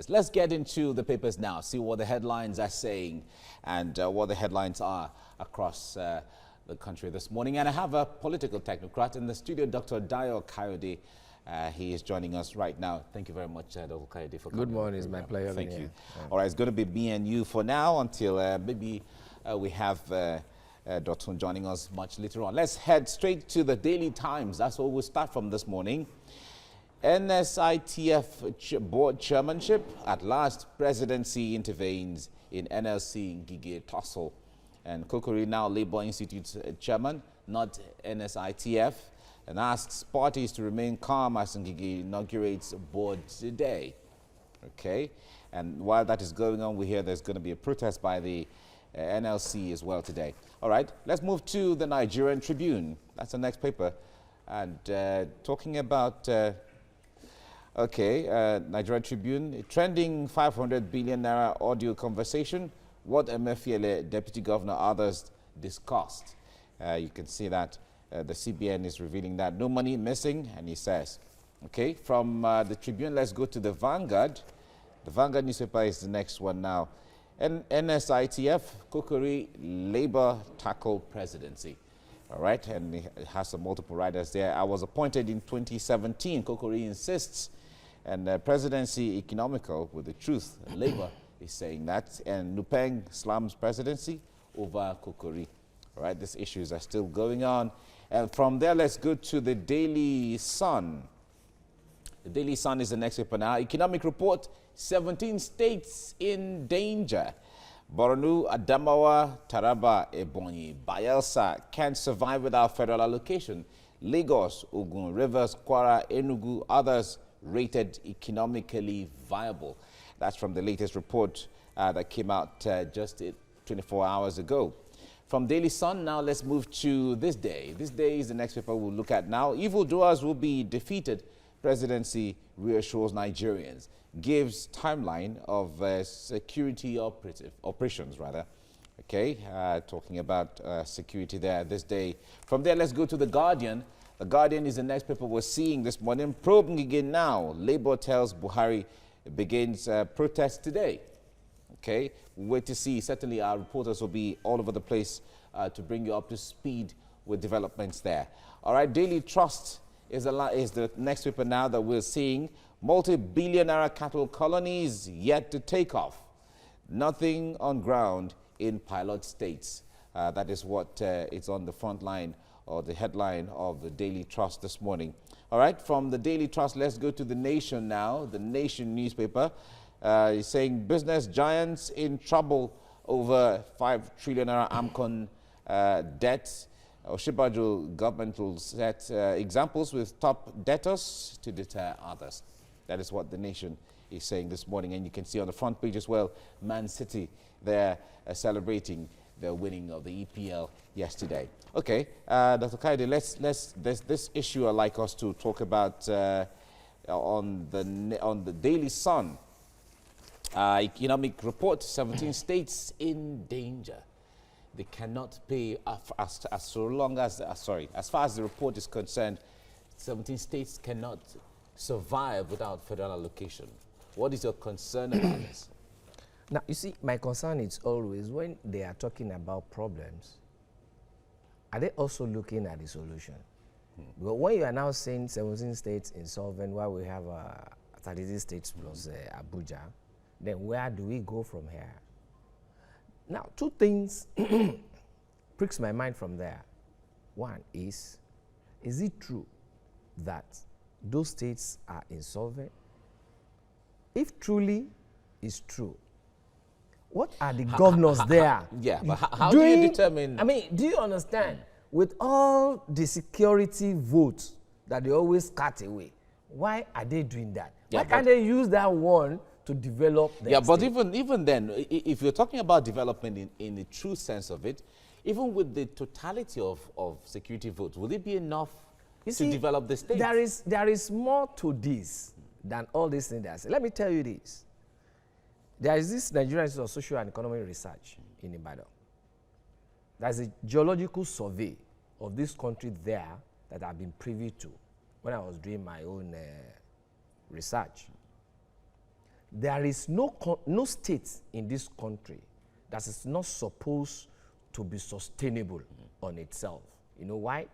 Let's get into the papers now, see what the headlines are saying and what the headlines are across the country this morning. And I have a political technocrat in the studio, Dr. Dayo Kayode. He is joining us right now. Thank you very much, Dr. Kayode, for coming. Good morning. It's my pleasure. Thank you. Yeah. All right, it's going to be me and you for now until maybe we have Dr. joining us much later on. Let's head straight to the Daily Times. That's where we'll start from this morning. NSITF board chairmanship. At last, Presidency intervenes in NLC Ngige tussle. And Kokori, now Labour Institute chairman, not NSITF, and asks parties to remain calm as Ngige inaugurates board today. Okay, and while that is going on, we hear there's going to be a protest by the NLC as well today. All right, let's move to the Nigerian Tribune. That's the next paper. And talking about... Nigerian Tribune, trending 500 billion naira audio conversation, what Emefiele, Deputy Governor, others discussed. You can see that the CBN is revealing that no money missing, and he says, okay, from the Tribune, let's go to the Vanguard. The Vanguard newspaper is the next one now. NSITF, Kokori, Labour tackle presidency. All right, and it has some multiple writers there. I was appointed in 2017, Kokori insists, and presidency economical with the truth. Labour is saying that, and Nupeng slams presidency over Kokori. All right, these issues are still going on. And from there, let's go to the Daily Sun. The Daily Sun is the next paper now. Economic report, 17 states in danger. Borno, Adamawa, Taraba, Ebonyi, Bayelsa can't survive without federal allocation. Lagos, Ogun, Rivers, Kwara, Enugu, others rated economically viable. That's from the latest report that came out just 24 hours ago. From Daily Sun, now let's move to This Day. This Day is the next paper we'll look at now. Evildoers will be defeated. Presidency reassures Nigerians. Gives timeline of security operations, rather. Okay, talking about security there this day. From there, let's go to The Guardian. The Guardian is the next paper we're seeing this morning. Probe Ngige now. Labour tells Buhari begins protest today. Okay, wait to see. Certainly our reporters will be all over the place to bring you up to speed with developments there. All right, Daily Trust is the next paper now that we're seeing. Multi-billion-naira cattle colonies yet to take off. Nothing on ground in pilot states. That is what is on the front line or the headline of the Daily Trust this morning. All right, from the Daily Trust, let's go to The Nation now. The Nation newspaper is saying business giants in trouble over 5 trillion naira AMCON debt. Oshibaju government will set examples with top debtors to deter others. That is what The Nation is saying this morning. And you can see on the front page as well, Man City, they're celebrating the winning of the EPL yesterday. Okay, Dr. Kayode, this issue I'd like us to talk about on the Daily Sun. Economic report, 17 states in danger. They cannot pay as far as the report is concerned, 17 states cannot survive without federal allocation. What is your concern about this? Now, you see, my concern is always when they are talking about problems, are they also looking at the solution? But when you are now saying 17 states insolvent, while we have 33 states plus Abuja, then where do we go from here? Now, two things pricks my mind from there. One is it true that those states are insolvent? If truly is true, what are the governors there? Yeah, but how do you determine? I mean, do you understand? With all the security votes that they always cut away, why are they doing that? Yeah, why can't they use that one to develop their but state? even then, if you're talking about development in the true sense of it, even with the totality of security votes, will it be enough to develop the state? There is more to this than all these things that I say. Let me tell you this. There is this Nigerian Institute of Social and Economic Research in Ibadan. There's a geological survey of this country there that I've been privy to when I was doing my own research. there is no state in this country that is not supposed to be sustainable on itself. You know why?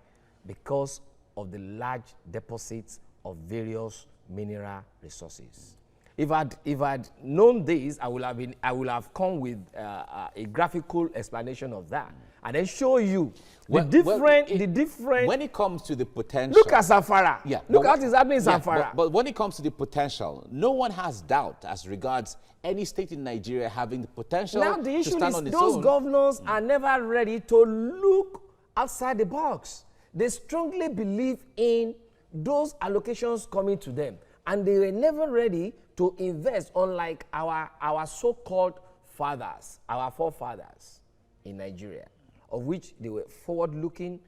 Because of the large deposits of various mineral resources. If I'd known this, I will have come with a graphical explanation of that, and then show you the different. When it comes to the potential, look at Zamfara. Yeah, look at what is happening in Zamfara. But when it comes to the potential, no one has doubt as regards any state in Nigeria having the potential now the issue to stand is on its those own. governors are never ready to look outside the box. They strongly believe in those allocations coming to them, and they were never ready to invest, unlike our so-called fathers, our forefathers in Nigeria, of which they were forward-looking,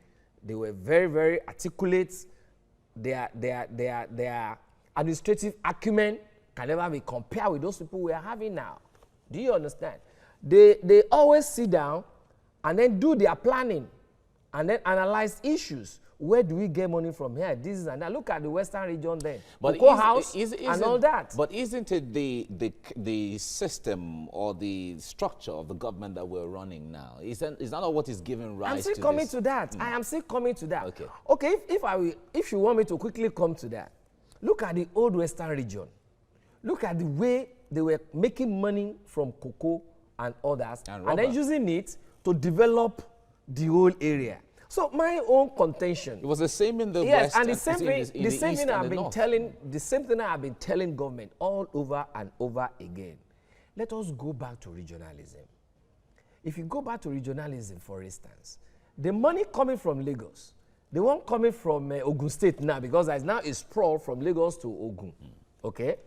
they were very, very articulate. Their administrative acumen can never be compared with those people we are having now. Do you understand? They always sit down and then do their planning and then analyze issues. Where do we get money from here? This is and that. Look at the Western region then. But House and all that. But isn't it the system or the structure of the government that we're running now? Is that not what is giving rise to this? I'm still coming to that. I am still coming to that. Okay. Okay, if you want me to quickly come to that, look at the old Western region. Look at the way they were making money from cocoa and others, and then using it to develop the whole area. So my own contention. It was the same in the West. and the same thing I've been telling government all over and over again. Let us go back to regionalism. If you go back to regionalism, for instance, the money coming from Lagos, the one coming from Ogun State now, because there's now a sprawl from Lagos to Ogun, okay?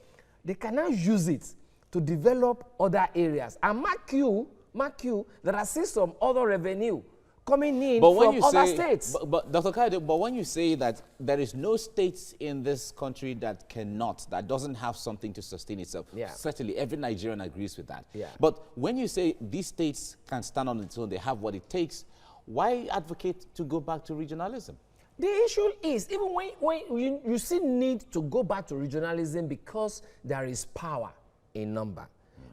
They can now use it to develop other areas. And mark you, there are still some other revenue coming in from other states. But Dr. Kayode, but when you say that there is no state in this country that doesn't have something to sustain itself, certainly every Nigerian agrees with that. Yeah. But when you say these states can stand on its own, they have what it takes, why advocate to go back to regionalism? The issue is, even when you still need to go back to regionalism because there is power in number.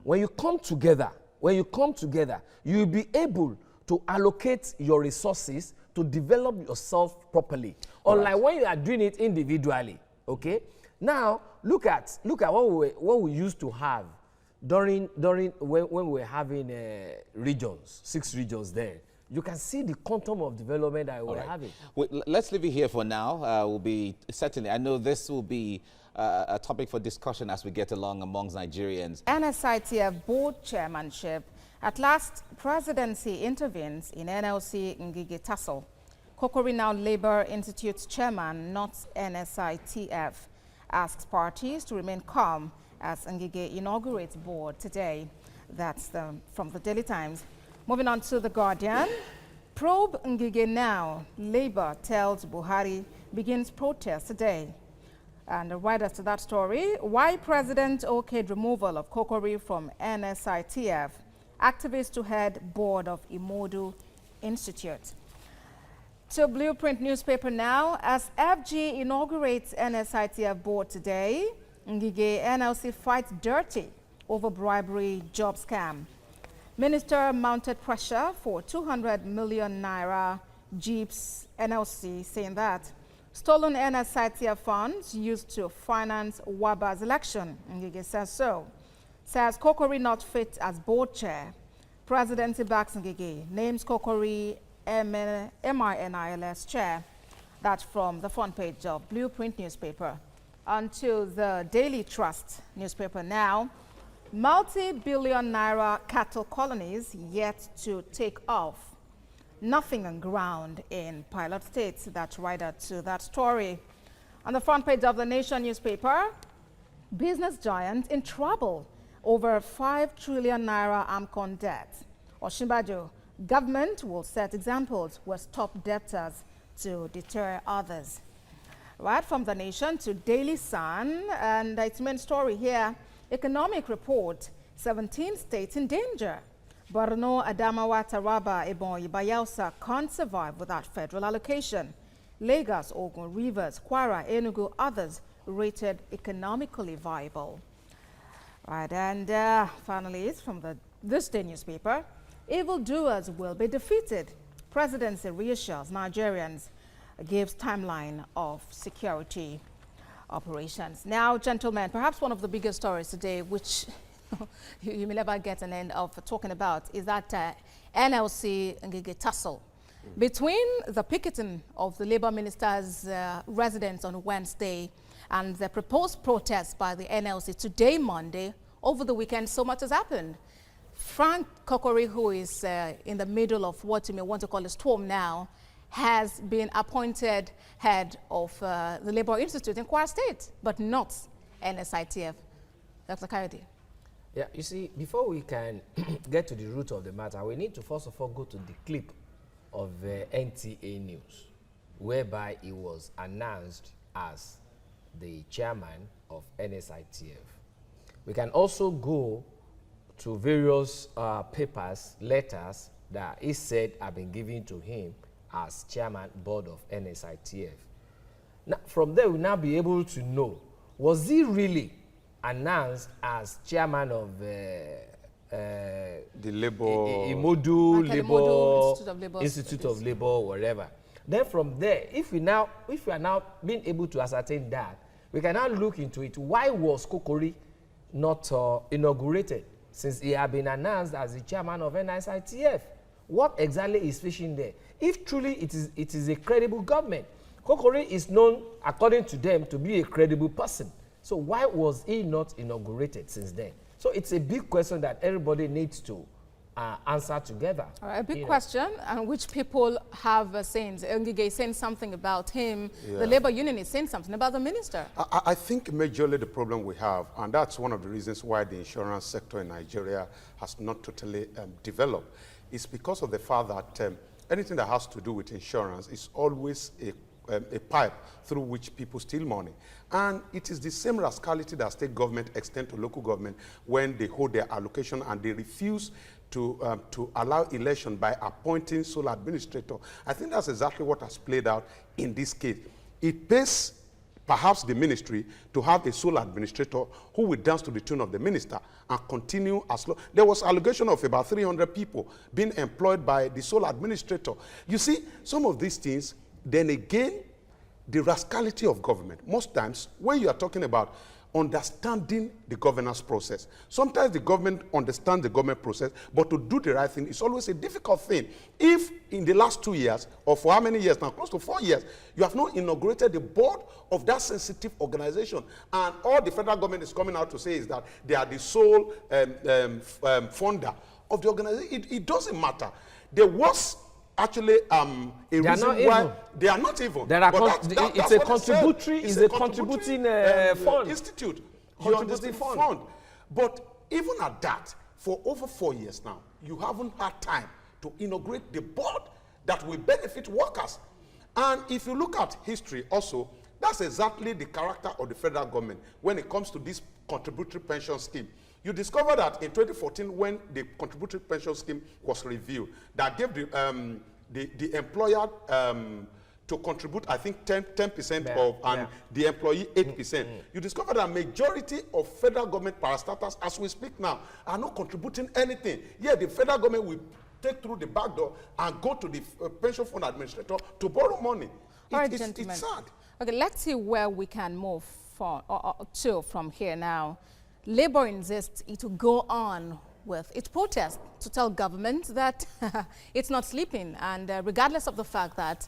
When you come together, you'll be able to allocate your resources to develop yourself properly. Unlike when you are doing it individually, okay? Now, look at what we used to have during when we were having regions, 6 regions there. You can see the quantum of development that we're having. Well, let's leave it here for now. We'll be certainly, I know this will be a topic for discussion as we get along amongst Nigerians. NSITF board chairmanship. At last, Presidency intervenes in NLC Ngige tussle. Kokori now Labour Institute's chairman, not NSITF, asks parties to remain calm as Ngige inaugurates board today. That's from the Daily Times. Moving on to The Guardian. Probe Ngige now. Labour tells Buhari begins protest today. And the writer to that story, why President okayed removal of Kokori from NSITF. Activists to head board of Imodu Institute. To Blueprint newspaper now, as FG inaugurates NSITF board today, Ngige NLC fights dirty over bribery job scam. Minister mounted pressure for 200 million naira jeeps, NLC saying that stolen NSITF funds used to finance Waba's election. Ngige says so. Says Kokori not fit as board chair. Presidency backs Ngige, names Kokori MINILS chair. That's from the front page of Blueprint newspaper. Onto the Daily Trust newspaper now. Multi-billion naira cattle colonies yet to take off. Nothing on ground in pilot states. That's right to that story. On the front page of the Nation newspaper, business giant in trouble over 5 trillion naira AMCON debt. Osinbajo, government will set examples where stop debtors to deter others. Right from the Nation to Daily Sun, and its main story here, economic report, 17 states in danger. Borno, Adamawa, Taraba, Ebonyi, Bayelsa can't survive without federal allocation. Lagos, Ogun, Rivers, Kwara, Enugu, others rated economically viable. Right, and finally, it's from this day newspaper. Evildoers will be defeated. Presidency reassures Nigerians, gives timeline of security operations. Now, gentlemen, perhaps one of the biggest stories today, which you may never get an end of talking about, is that NLC Ngige tussle between the picketing of the Labour Minister's residence on Wednesday and the proposed protest by the NLC today, Monday. Over the weekend, so much has happened. Frank Kokori, who is in the middle of what you may want to call a storm now, has been appointed head of the Labour Institute in Kwara State, but not NSITF. Dr. Kayode. Yeah, you see, before we can get to the root of the matter, we need to first of all go to the clip of NTA News, whereby he was announced as the chairman of NSITF. We can also go to various papers, letters that he said have been given to him as chairman board of NSITF. Now, from there, we'll now be able to know, was he really announced as chairman of the Labour Institute of Labour, whatever. Then from there, if we are now being able to ascertain that, we can now look into it. Why was Kokori not inaugurated, since he had been announced as the chairman of NSITF? What exactly is fishing there? If truly it is a credible government, Kokori is known, according to them, to be a credible person. So why was he not inaugurated since then? So it's a big question that everybody needs to answer together. All right, a big question, and which people have saying. Ngige is saying something about him. Yeah. The Labour Union is saying something about the minister. I think majorly the problem we have, and that's one of the reasons why the insurance sector in Nigeria has not totally developed, is because of the fact that anything that has to do with insurance is always a pipe through which people steal money. And it is the same rascality that state government extend to local government when they hold their allocation and they refuse to allow election by appointing sole administrator. I think that's exactly what has played out in this case. It pays perhaps the ministry to have a sole administrator who will dance to the tune of the minister and continue as long. There was allegation of about 300 people being employed by the sole administrator. You see, some of these things, then again, the rascality of government. Most times, when you are talking about understanding the governance process, sometimes the government understands the government process, but to do the right thing is always a difficult thing. If in the last 2 years, or for how many years now, close to 4 years, you have not inaugurated the board of that sensitive organization, and all the federal government is coming out to say is that they are the sole funder of the organization, it doesn't matter. There was actually a reason why they are not evil. It's a contributing fund. Institute. Contributing fund. But even at that, for over 4 years now, you haven't had time to inaugurate the board that will benefit workers. And if you look at history also, that's exactly the character of the federal government when it comes to this contributory pension scheme. You discover that in 2014, when the contributory pension scheme was reviewed, that gave the employer to contribute, I think, 10% and the employee 8%. You discover that majority of federal government parastatals, as we speak now, are not contributing anything. Yeah, the federal government will take through the back door and go to the pension fund administrator to borrow money. It's sad. Okay, let's see where we can move from here now. Labour insists it will go on with its protest to tell government that it's not sleeping, and regardless of the fact that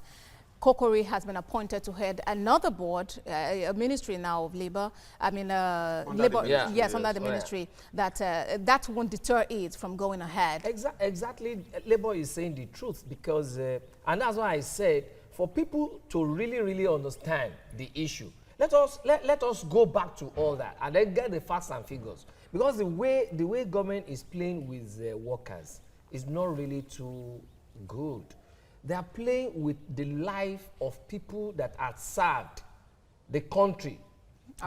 Kokori has been appointed to head another board, a ministry now of Labour, under the ministry, that won't deter it from going ahead. Exactly, Labour is saying the truth, because, and that's why I said, for people to really, really understand the issue, let us go back to all that and then get the facts and figures. Because the way government is playing with workers is not really too good. They are playing with the life of people that are served the country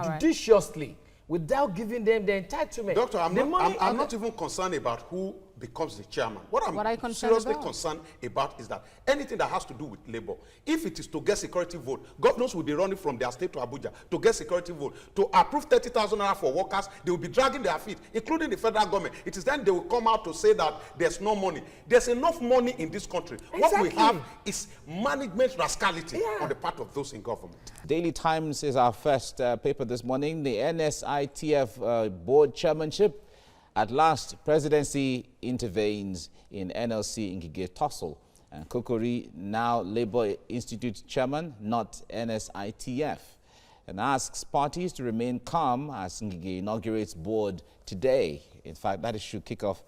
judiciously without giving them the entitlement. Doctor, I'm not even concerned about who becomes the chairman. What are you I'm concerned seriously about? concerned about is that anything that has to do with labor, if it is to get security vote, governors will be running from their state to Abuja to get security vote. To approve 30,000 naira for workers, they will be dragging their feet, including the federal government. It is then they will come out to say that there's no money. There's enough money in this country. Exactly. What we have is management rascality on the part of those in government. Daily Times is our first paper this morning. The NSITF board chairmanship. At last, Presidency intervenes in NLC Ngige tussle. And Kokori, now Labour Institute chairman, not NSITF, and asks parties to remain calm as Ngige inaugurates board today. In fact, that should kick off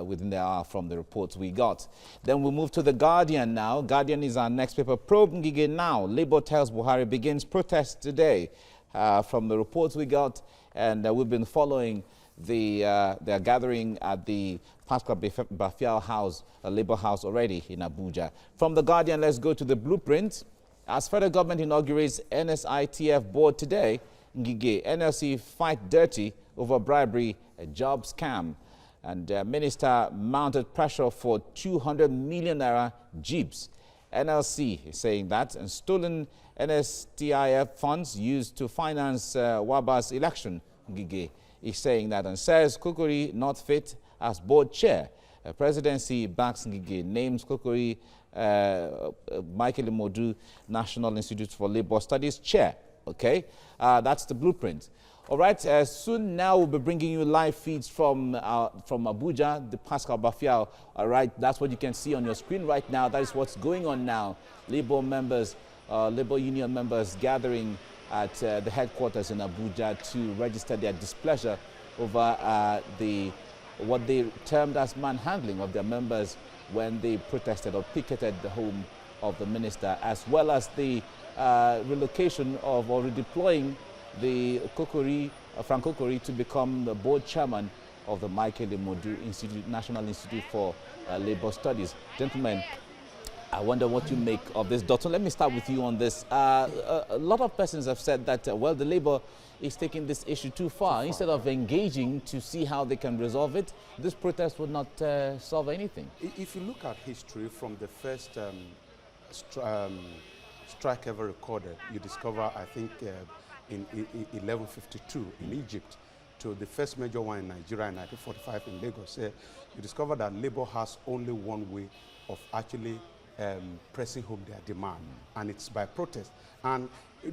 within the hour from the reports we got. Then we'll move to The Guardian now. Guardian is our next paper. Probe Ngige now. Labour tells Buhari begins protest today. From the reports we got, and we've been following their gathering at the Pascal Bafial House, Labour House already in Abuja. From The Guardian, let's go to the blueprint. As federal government inaugurates NSITF board today, Ngige, NLC fight dirty over bribery, a job scam. And minister mounted pressure for 200 million naira jeeps. NLC is saying that, and stolen NSTIF funds used to finance Waba's election. Ngige is saying that, and says Kokori not fit as board chair. Presidency backs Ngige, names Kokori Michael Imodu, National Institute for Labour Studies chair. Okay, that's the blueprint. All right, soon now we'll be bringing you live feeds from Abuja, the Pascal Bafial. All right, that's what you can see on your screen right now. That is what's going on now. Labour members, Labour Union members gathering at the headquarters in Abuja to register their displeasure over what they termed as manhandling of their members when they protested or picketed the home of the minister, as well as the relocation of or redeploying the Frank Kokori to become the board chairman of the Michael Imodu Institute, National Institute for Labour Studies. Gentlemen, I wonder what you make of this. Dr. Let me start with you on this. A lot of persons have said that, well, the Labour is taking this issue too far. Instead of engaging to see how they can resolve it, this protest would not solve anything. If you look at history from the first strike ever recorded, you discover, I think, in 1152 in Egypt, to the first major one in Nigeria in 1945 in Lagos, you discover that Labour has only one way of actually pressing home their demand, and it's by protest. And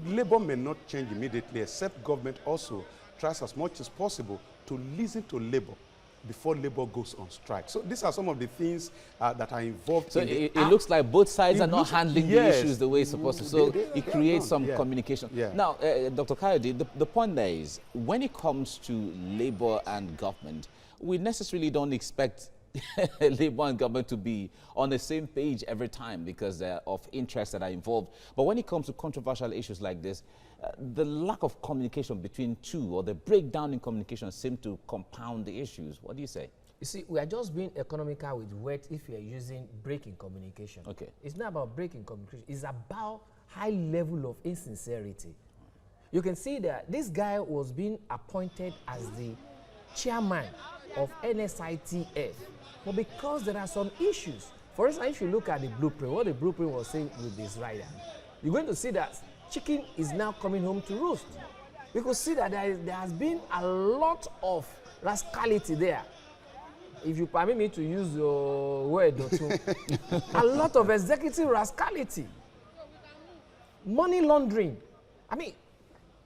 Labour may not change immediately, except government also tries as much as possible to listen to Labour before Labour goes on strike. So these are some of the things that are involved. So it looks like both sides are not handling the issues the way it's supposed to. So it creates some communication. Yeah. Now, Dr. Kayode, the point there is, when it comes to Labour and government, we necessarily don't expect Labour and government to be on the same page every time because of interests that are involved. But when it comes to controversial issues like this, the lack of communication between two, or the breakdown in communication, seem to compound the issues. What do you say? You see, we are just being economical with words if we are using breaking communication. Okay. It's not about breaking communication. It's about high level of insincerity. You can see that this guy was being appointed as the chairman of NSITF. But because there are some issues, for instance, if you look at the blueprint, what the blueprint was saying with this rider, you're going to see that chicken is now coming home to roost. You could see that there has been a lot of rascality there. If you permit me to use your word or two, a lot of executive rascality, money laundering. I mean,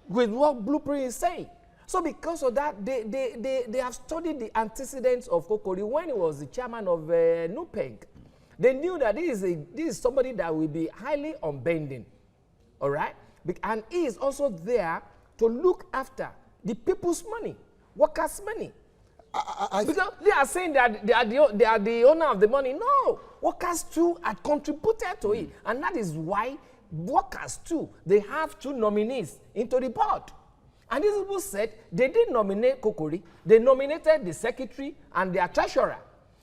with what blueprint is saying. So because of that, they have studied the antecedents of Kokori when he was the chairman of NUPEG. They knew that this is somebody that will be highly unbending, all right? And he is also there to look after the people's money, workers' money. Because they are saying that they are the owner of the money. No, workers too are contributed to it. And that is why workers too, they have two nominees into the board. And these people said they didn't nominate Kokori, they nominated the secretary and their treasurer,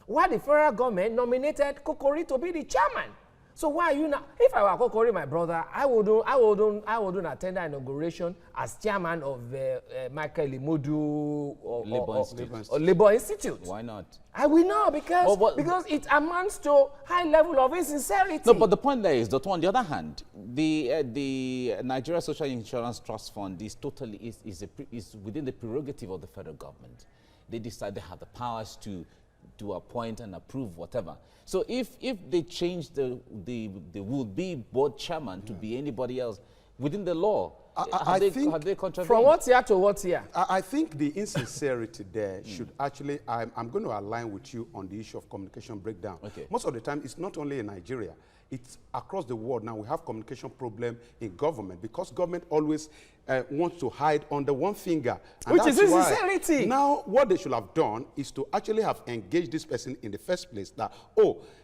while the federal government nominated Kokori to be the chairman. So why are you now? If I were Kokori, my brother, I wouldn't attend the inauguration as chairman of Michael Imodu or Labour Institute. Why not? I will not, because it amounts to high level of insincerity. No, but the point there is that on the other hand, the Nigeria Social Insurance Trust Fund is totally is within the prerogative of the federal government. They decide they have the powers to appoint and approve whatever. So if they change the would-be board chairman to be anybody else within the law, have they contravened? From what year to what year? I think the insincerity there should actually, I'm going to align with you on the issue of communication breakdown. Okay. Most of the time, it's not only in Nigeria. It's across the world now. We have communication problem in government because government always wants to hide under one finger. And which is insincerity. Now, what they should have done is to actually have engaged this person in the first place that,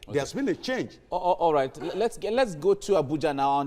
there's been a change. All right, let's go to Abuja now.